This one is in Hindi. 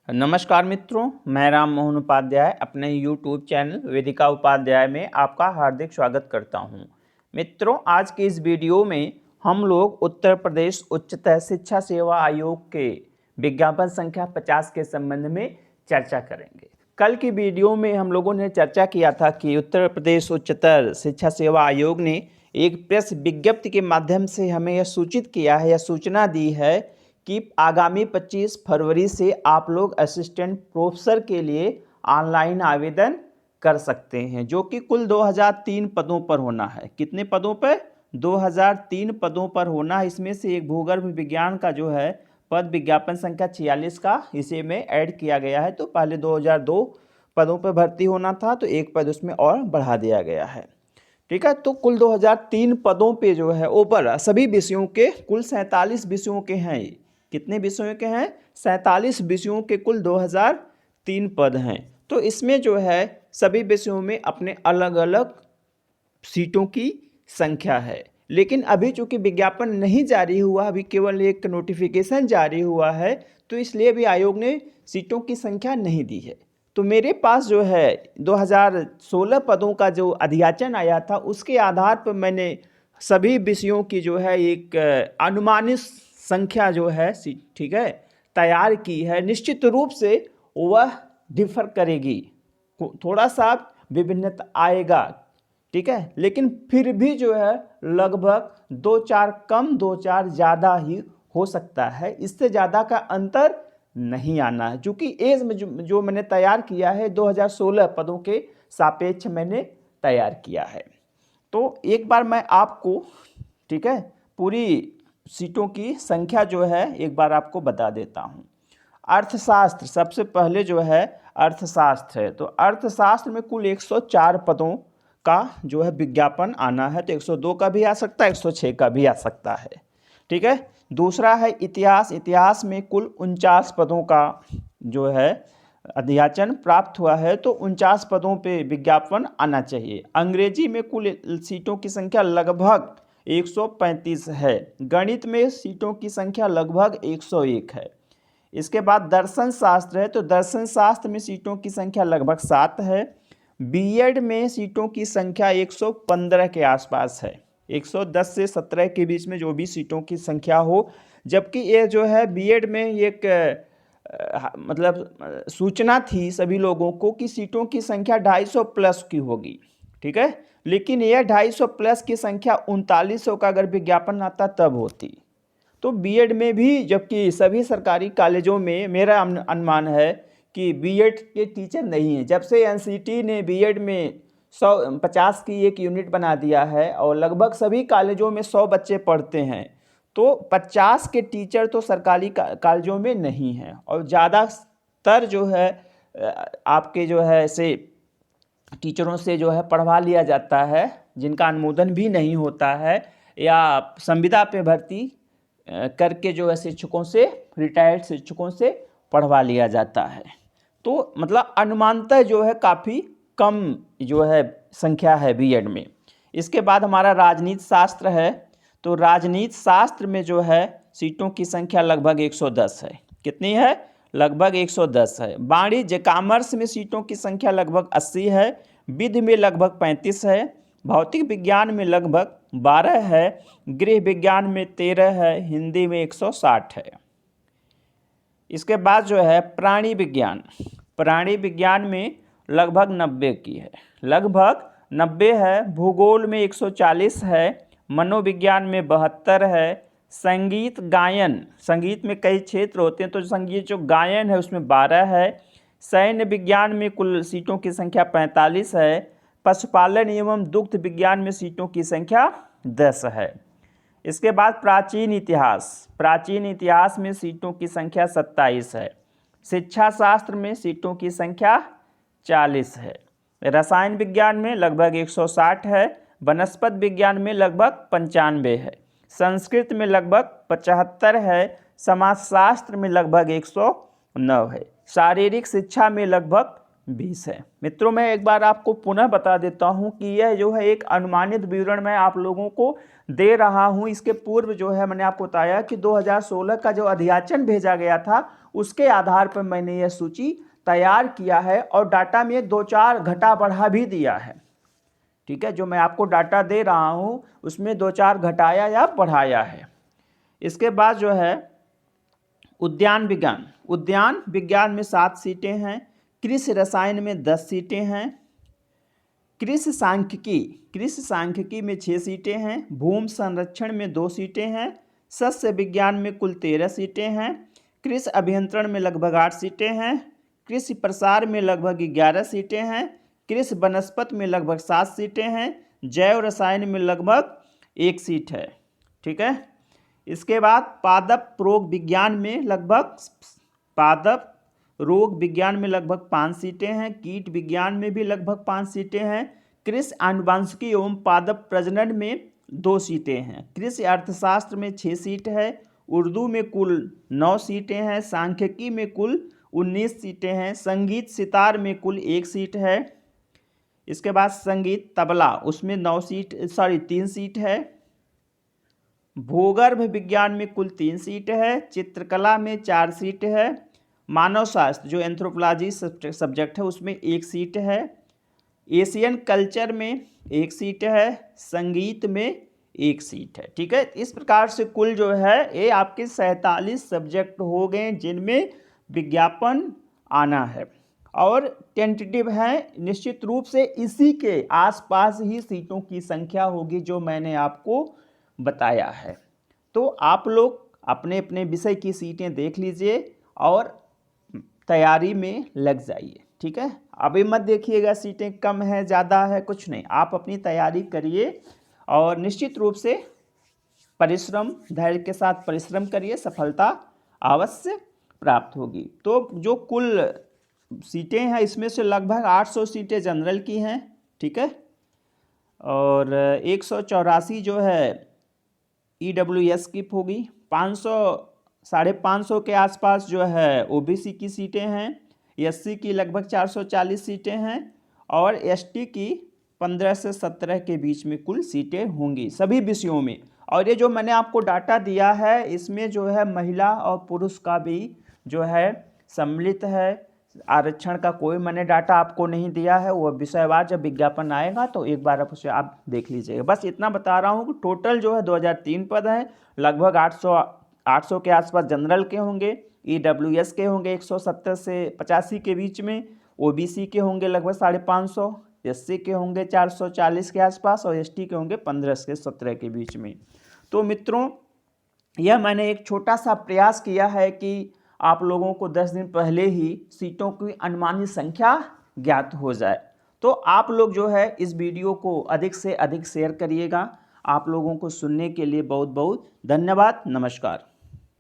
नमस्कार मित्रों, मैं राम मोहन उपाध्याय अपने YouTube चैनल वेदिका उपाध्याय में आपका हार्दिक स्वागत करता हूं। मित्रों, आज के इस वीडियो में हम लोग उत्तर प्रदेश उच्चतर शिक्षा सेवा आयोग के विज्ञापन संख्या 50 के संबंध में चर्चा करेंगे। कल की वीडियो में हम लोगों ने चर्चा किया था कि उत्तर प्रदेश उच्चतर शिक्षा सेवा आयोग ने एक प्रेस विज्ञप्ति के माध्यम से हमें यह सूचित किया है या सूचना दी है कि आगामी 25 फरवरी से आप लोग असिस्टेंट प्रोफेसर के लिए ऑनलाइन आवेदन कर सकते हैं, जो कि कुल 2003 पदों पर होना है। कितने पदों पर? 2003 पदों पर होना है। इसमें से एक भूगर्भ विज्ञान का जो है पद विज्ञापन संख्या 46 का इसे में ऐड किया गया है। तो पहले 2002 पदों पर भर्ती होना था, तो एक पद उसमें और बढ़ा दिया गया है। ठीक है, तो कुल 2003 पदों पे जो है ऊपर सभी विषयों के कुल 47 विषयों के हैं। कितने विषयों के हैं? 47 विषयों के कुल 2003 पद हैं। तो इसमें जो है सभी विषयों में अपने अलग अलग सीटों की संख्या है। लेकिन अभी चूंकि विज्ञापन नहीं जारी हुआ, अभी केवल एक नोटिफिकेशन जारी हुआ है, तो इसलिए भी आयोग ने सीटों की संख्या नहीं दी है। तो मेरे पास जो है 2016 पदों का जो अधियाचन आया था, उसके आधार पर मैंने सभी विषयों की जो है एक अनुमानित संख्या जो है, ठीक है, तैयार की है। निश्चित रूप से वह डिफर करेगी, थोड़ा सा विभिन्नता आएगा, ठीक है, लेकिन फिर भी जो है लगभग 2-4 कम 2-4 ज़्यादा ही हो सकता है। इससे ज़्यादा का अंतर नहीं आना है, क्योंकि एज में जो मैंने तैयार किया है 2016 पदों के सापेक्ष मैंने तैयार किया है। तो एक बार मैं आपको, ठीक है, पूरी सीटों की संख्या जो है एक बार आपको बता देता हूँ। अर्थशास्त्र सबसे पहले जो है अर्थशास्त्र है। तो अर्थशास्त्र में कुल 104 पदों का जो है विज्ञापन आना है। तो 102 का भी आ सकता है, 106 का भी आ सकता है, ठीक है। दूसरा है इतिहास। इतिहास में कुल 49 पदों का जो है अधियाचन प्राप्त हुआ है। तो 49 पदों पे विज्ञापन आना चाहिए। अंग्रेजी में कुल सीटों की संख्या लगभग 135 है। गणित में सीटों की संख्या लगभग 101 है। इसके बाद दर्शन शास्त्र है। तो दर्शन शास्त्र में सीटों की संख्या लगभग 7 है। बीएड में सीटों की संख्या 115 के आसपास है। 110 से 17 के बीच में जो भी सीटों की संख्या हो। जबकि ये जो है बीएड में एक मतलब सूचना थी सभी लोगों को कि सीटों की संख्या 250 प्लस की होगी, ठीक है, लेकिन यह 250 प्लस की संख्या 3900 का अगर विज्ञापन आता तब होती। तो बीएड में भी, जबकि सभी सरकारी कॉलेजों में मेरा अनुमान है कि बीएड के टीचर नहीं हैं। जब से एनसीटी ने बीएड में 150 की एक यूनिट बना दिया है और लगभग सभी कॉलेजों में 100 बच्चे पढ़ते हैं, तो 50 के टीचर तो सरकारी कॉलेजों में नहीं हैं। और ज़्यादातर जो है आपके जो है ऐसे टीचरों से जो है पढ़वा लिया जाता है जिनका अनुमोदन भी नहीं होता है, या संविदा पे भर्ती करके जो है शिक्षकों से, रिटायर्ड शिक्षकों से पढ़वा लिया जाता है। तो मतलब अनुमानतः जो है काफ़ी कम जो है संख्या है बीएड में। इसके बाद हमारा राजनीति शास्त्र है। तो राजनीति शास्त्र में जो है सीटों की संख्या लगभग 110 है। कितनी है? लगभग 110 है। वाणिज्य कॉमर्स में सीटों की संख्या लगभग 80 है। विधि में लगभग 35 है। भौतिक विज्ञान में लगभग 12 है। गृह विज्ञान में 13 है। हिंदी में 160 है। इसके बाद जो है प्राणी विज्ञान। प्राणी विज्ञान में लगभग 90 की है, लगभग 90 है। भूगोल में 140 है। मनोविज्ञान में 72 है। संगीत गायन, संगीत में कई क्षेत्र होते हैं, तो संगीत जो गायन है उसमें 12 है। सैन्य विज्ञान में कुल सीटों की संख्या 45 है। पशुपालन एवं दुग्ध विज्ञान में सीटों की संख्या 10 है। इसके बाद प्राचीन इतिहास। प्राचीन इतिहास में सीटों की संख्या 27 है। शिक्षा शास्त्र में सीटों की संख्या 40 है। रसायन विज्ञान में लगभग 160 है। वनस्पति विज्ञान में लगभग 95 है। संस्कृत में लगभग 75 है। समाजशास्त्र में लगभग 109 है। शारीरिक शिक्षा में लगभग 20 है। मित्रों, मैं एक बार आपको पुनः बता देता हूं कि यह जो है एक अनुमानित विवरण मैं आप लोगों को दे रहा हूं। इसके पूर्व जो है मैंने आपको बताया कि 2016 का जो अधियाचन भेजा गया था उसके आधार पर मैंने यह सूची तैयार किया है और डाटा में 2-4 घटा बढ़ा भी दिया है। ठीक है, जो मैं आपको डाटा दे रहा हूं उसमें 2-4 घटाया या बढ़ाया है। इसके बाद जो है उद्यान विज्ञान में 7 सीटें हैं, कृषि रसायन में 10 सीटें हैं, कृषि सांख्यिकी में 6 सीटें हैं, भूमि संरक्षण में 2 सीटें हैं, सस्य विज्ञान में कुल 13 सीटें हैं, कृषि अभियंत्रण में लगभग 8 सीटें हैं, कृषि प्रसार में लगभग 11 सीटें हैं, कृषि वनस्पति में लगभग 7 सीटें हैं, जैव रसायन में लगभग 1 सीट है। ठीक है, इसके बाद पादप रोग विज्ञान में लगभग 5 सीटें हैं, कीट विज्ञान में भी लगभग 5 सीटें हैं, कृषि आनुवंशिकी एवं पादप प्रजनन में 2 सीटें हैं, कृषि अर्थशास्त्र में 6 सीट है, उर्दू में कुल 9 सीटें हैं, सांख्यिकी में कुल 19 सीटें हैं, संगीत सितार में कुल 1 सीट है। इसके बाद संगीत तबला उसमें 3 सीट है, भूगर्भ विज्ञान में कुल 3 सीट है, चित्रकला में 4 सीट है, मानव शास्त्र जो एंथ्रोपोलॉजी सब्जेक्ट है उसमें 1 सीट है, एशियन कल्चर में 1 सीट है, संगीत में 1 सीट है। ठीक है, इस प्रकार से कुल जो है ये आपके 47 सब्जेक्ट हो गए जिनमें विज्ञापन आना है और टेंटेटिव है। निश्चित रूप से इसी के आसपास ही सीटों की संख्या होगी जो मैंने आपको बताया है। तो आप लोग अपने अपने विषय की सीटें देख लीजिए और तैयारी में लग जाइए। ठीक है, अभी मत देखिएगा सीटें कम है ज़्यादा है, कुछ नहीं, आप अपनी तैयारी करिए और निश्चित रूप से परिश्रम, धैर्य के साथ परिश्रम करिए, सफलता अवश्य प्राप्त होगी। तो जो कुल सीटें हैं इसमें से लगभग 800 सीटें जनरल की हैं। ठीक है, और 184 जो है EWS की होगी, 500-550 के आसपास जो है OBC की सीटें हैं, SC की लगभग 440 सीटें हैं और ST की 15 से 17 के बीच में कुल सीटें होंगी सभी विषयों में। और ये जो मैंने आपको डाटा दिया है इसमें जो है महिला और पुरुष का भी जो है सम्मिलित है। आरक्षण का कोई मैंने डाटा आपको नहीं दिया है, वो विषयवार जब विज्ञापन आएगा तो एक बार उसे आप देख लीजिएगा। बस इतना बता रहा हूँ कि टोटल जो है 2003 पद हैं, लगभग 800 के आसपास जनरल के होंगे, EWS के होंगे 170 से 85 के बीच में, OBC के होंगे लगभग 550, SC के होंगे 440 के आसपास और ST के होंगे 15 से 17 के बीच में। तो मित्रों, यह मैंने एक छोटा सा प्रयास किया है कि आप लोगों को 10 दिन पहले ही सीटों की अनुमानित संख्या ज्ञात हो जाए। तो आप लोग जो है इस वीडियो को अधिक से अधिक शेयर करिएगा। आप लोगों को सुनने के लिए बहुत बहुत धन्यवाद। नमस्कार।